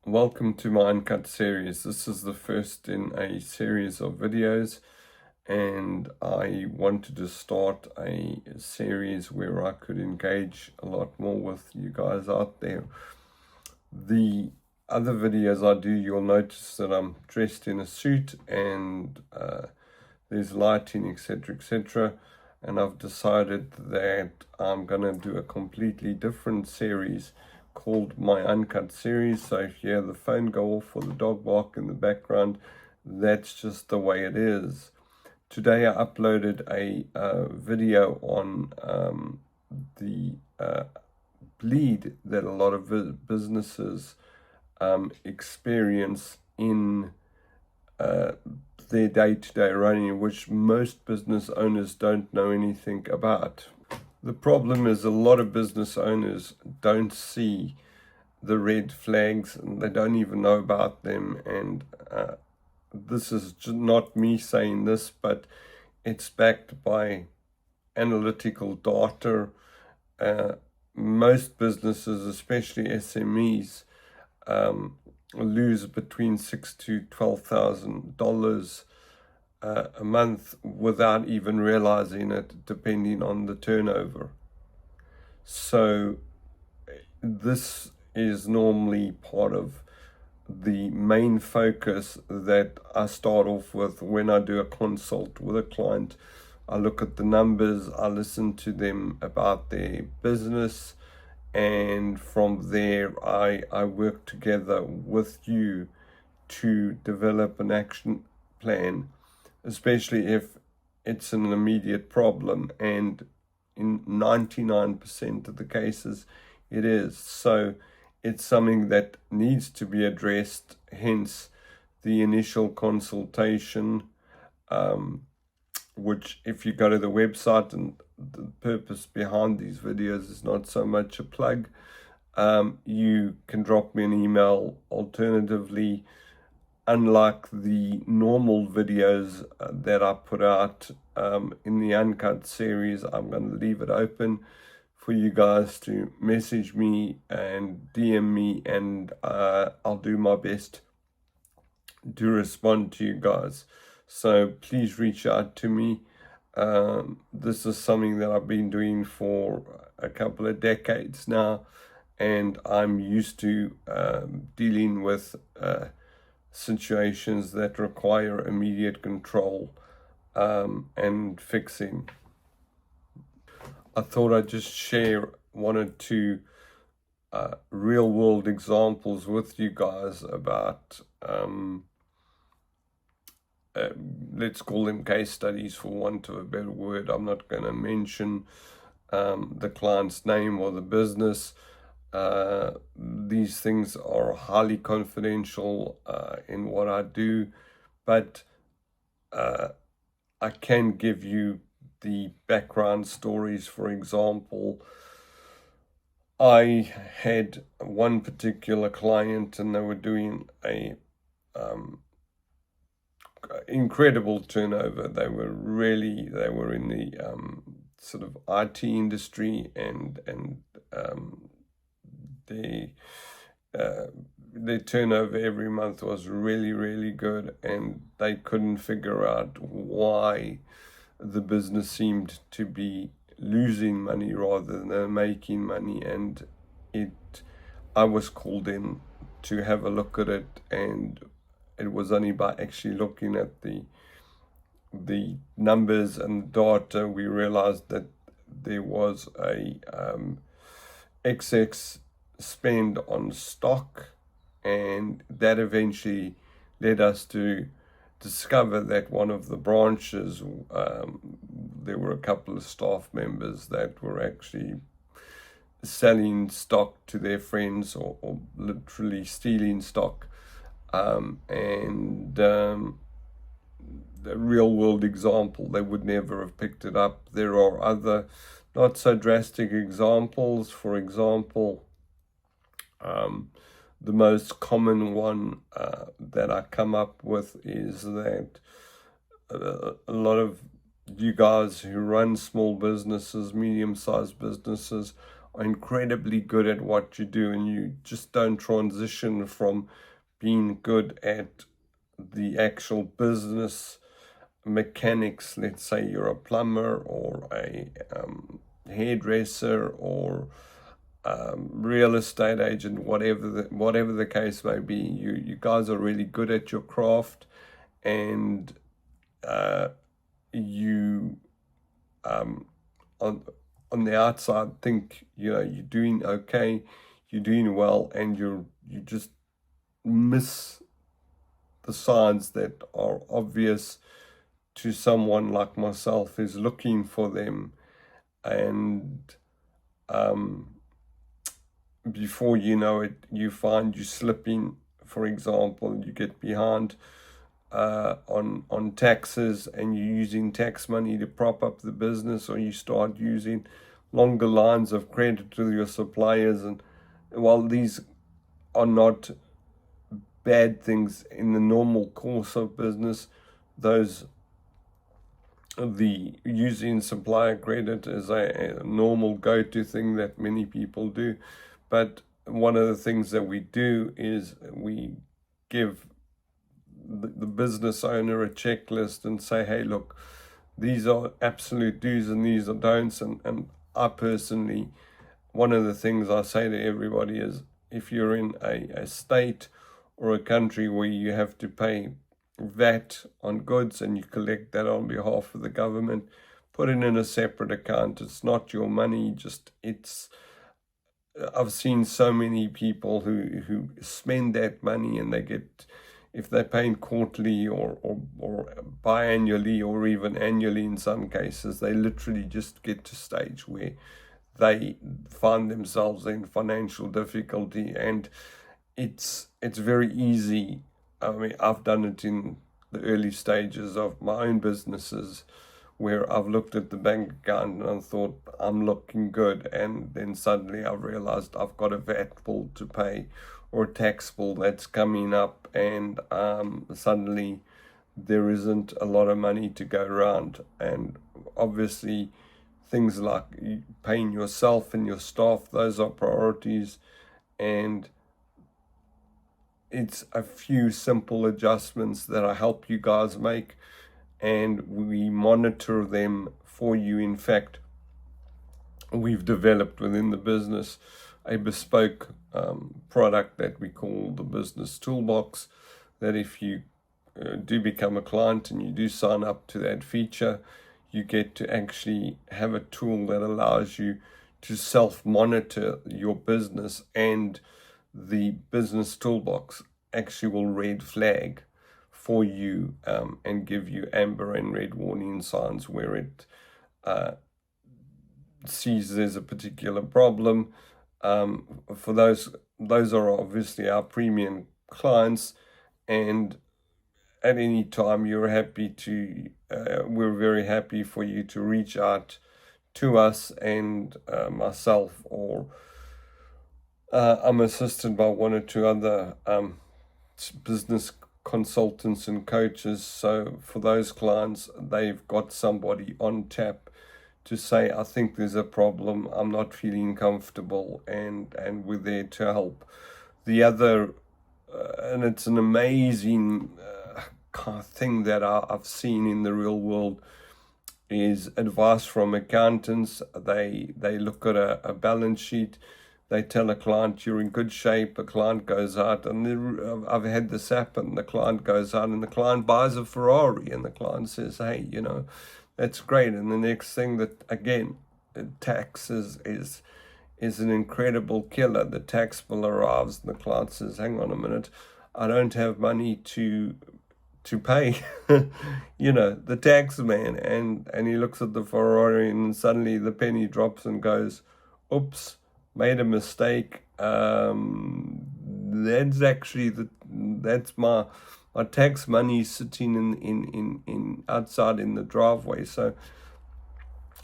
Welcome to my Uncut series. This is the first in a series of videos, and I wanted to start a series where I could engage a lot more with you guys out there. The other videos I do, you'll notice that I'm dressed in a suit and there's lighting, etc. And I've decided that I'm gonna do a completely different series called my Uncut series. So if you hear the phone go off or the dog bark in the background, that's just the way it is. Today I uploaded a video on the bleed that a lot of businesses experience in their day-to-day running, which most business owners don't know anything about. The problem is a lot of business owners don't see the red flags and they don't even know about them. And this is not me saying this, but it's backed by analytical data. Most businesses, especially SMEs, lose between $6,000 to $12,000 a month without even realizing it, depending on the turnover. So this is normally part of the main focus that I start off with when I do a consult with a client. I look at the numbers, I listen to them about their business, and from there I work together with you to develop an action plan, especially if it's an immediate problem, and in 99% of the cases it is. So it's something that needs to be addressed, hence the initial consultation, which if you go to the website, and the purpose behind these videos is not so much a plug, you can drop me an email. Alternatively, unlike the normal videos that I put out in the Uncut series, I'm going to leave it open for you guys to message me and DM me, and I'll do my best to respond to you guys. So please reach out to me. This is something that I've been doing for a couple of decades now, and I'm used to dealing with situations that require immediate control and fixing. I thought I'd just share one or two real world examples with you guys about let's call them case studies for want of a better word. I'm not going to mention the client's name or the business. These things are highly confidential in what I do, but I can give you the background stories. For example, I had one particular client and they were doing a incredible turnover. They were in the sort of IT industry, and their turnover every month was really good, and they couldn't figure out why the business seemed to be losing money rather than making money. And I was called in to have a look at it, and it was only by actually looking at the numbers and the data we realized that there was a excess spend on stock, and that eventually led us to discover that one of the branches, there were a couple of staff members that were actually selling stock to their friends, or literally stealing stock. The real world example, they would never have picked it up. There are other not so drastic examples. For example, the most common one that I come up with is that a lot of you guys who run small businesses, medium-sized businesses, are incredibly good at what you do, and you just don't transition from being good at the actual business mechanics. Let's say you're a plumber or a hairdresser or real estate agent, whatever the case may be. You guys are really good at your craft, and you on the outside think you're doing okay, you're doing well, and you just miss the signs that are obvious to someone like myself who's looking for them. And before you know it, you find you slipping. For example, you get behind on taxes, and you're using tax money to prop up the business, or you start using longer lines of credit to your suppliers. And while these are not bad things in the normal course of business, the using supplier credit is a normal go-to thing that many people do. But one of the things that we do is we give the business owner a checklist and say, hey, look, these are absolute do's and these are don'ts. And I personally, one of the things I say to everybody is, if you're in a state or a country where you have to pay VAT on goods and you collect that on behalf of the government, put it in a separate account. It's not your money, I've seen so many people who spend that money, and they get, if they're paying quarterly or biannually or even annually in some cases, they literally just get to a stage where they find themselves in financial difficulty. And it's very easy. I mean, I've done it in the early stages of my own businesses, where I've looked at the bank account and I thought I'm looking good, and then suddenly I've realized I've got a VAT bill to pay or a tax bill that's coming up, and suddenly there isn't a lot of money to go around. And obviously things like paying yourself and your staff, those are priorities. And it's a few simple adjustments that I help you guys make, and we monitor them for you. In fact, we've developed within the business a bespoke product that we call the Business Toolbox, that if you do become a client and you do sign up to that feature, you get to actually have a tool that allows you to self-monitor your business, and the Business Toolbox actually will red flag for you and give you amber and red warning signs where it sees there's a particular problem. For those are obviously our premium clients, and at any time we're very happy for you to reach out to us, and myself, or I'm assisted by one or two other business consultants and coaches. So for those clients, they've got somebody on tap to say, I think there's a problem, I'm not feeling comfortable, and we're there to help. The other, and it's an amazing kind of thing that I've seen in the real world, is advice from accountants. They look at a balance sheet. They tell a client you're in good shape. A client goes out, and I've had this happen. The client goes out and the client buys a Ferrari, and the client says, hey, that's great. And the next thing, that again, tax is an incredible killer. The tax bill arrives and the client says, hang on a minute, I don't have money to pay the tax man, and he looks at the Ferrari, and suddenly the penny drops and goes, oops, made a mistake. That's actually that's my tax money sitting in outside in the driveway. So,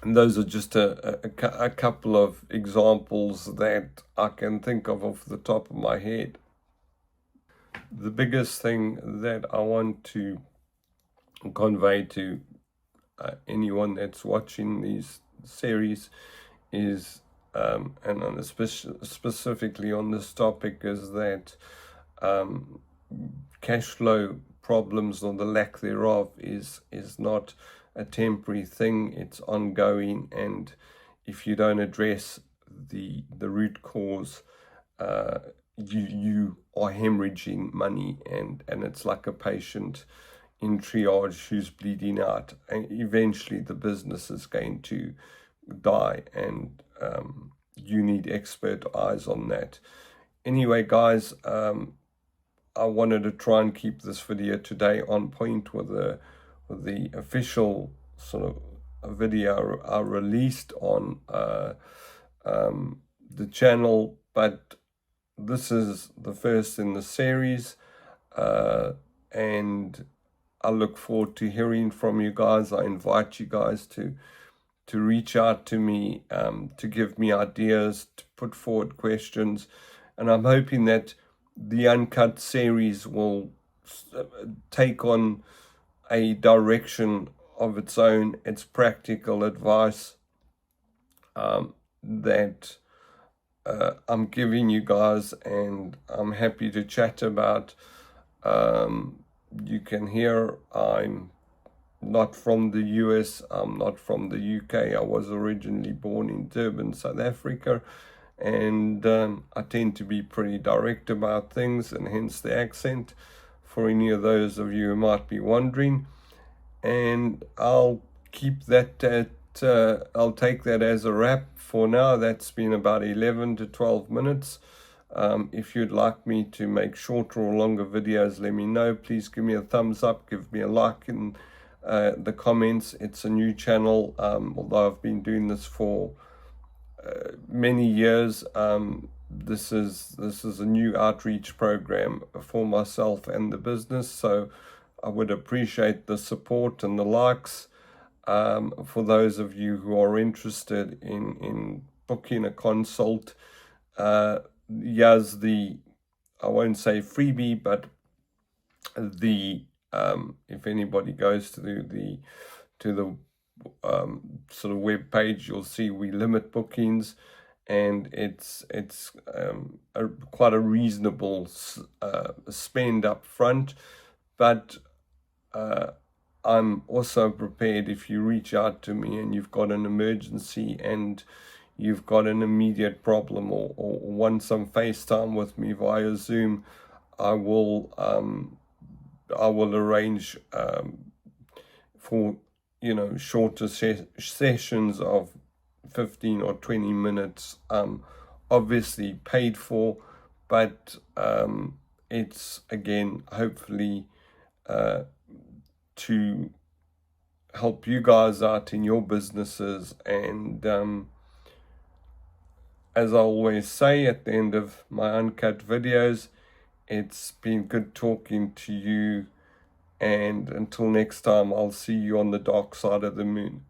and those are just a couple of examples that I can think of off the top of my head. The biggest thing that I want to convey to anyone that's watching these series is and on specifically on this topic, is that cash flow problems, or the lack thereof, is not a temporary thing. It's ongoing, and if you don't address the root cause, you are hemorrhaging money, and it's like a patient in triage who's bleeding out, and eventually the business is going to die, and you need expert eyes on that. Anyway, guys, I wanted to try and keep this video today on point with the official sort of video I released on the channel, but this is the first in the series, and I look forward to hearing from you guys. I invite you guys to reach out to me, to give me ideas, to put forward questions, and I'm hoping that the Uncut series will take on a direction of its own. It's practical advice that I'm giving you guys, and I'm happy to chat about. You can hear I'm not from the US, I'm not from the UK. I was originally born in Durban, South Africa, and I tend to be pretty direct about things, and hence the accent, for any of those of you who might be wondering. And I'll keep that I'll take that as a wrap for now. That's been about 11 to 12 minutes. If you'd like me to make shorter or longer videos, let me know. Please give me a thumbs up, give me a like in the comments. It's a new channel, although I've been doing this for many years. This is a new outreach program for myself and the business, so I would appreciate the support and the likes. For those of you who are interested in booking a consult, here's the, I won't say freebie, but the if anybody goes to the sort of web page, you'll see we limit bookings, and it's quite a reasonable spend up front, but I'm also prepared, if you reach out to me and you've got an emergency and you've got an immediate problem, or want some FaceTime with me via Zoom, I will arrange for shorter sessions of 15 or 20 minutes, obviously paid for, but it's, again, hopefully to help you guys out in your businesses. And as I always say at the end of my Uncut videos, it's been good talking to you, and until next time, I'll see you on the dark side of the moon.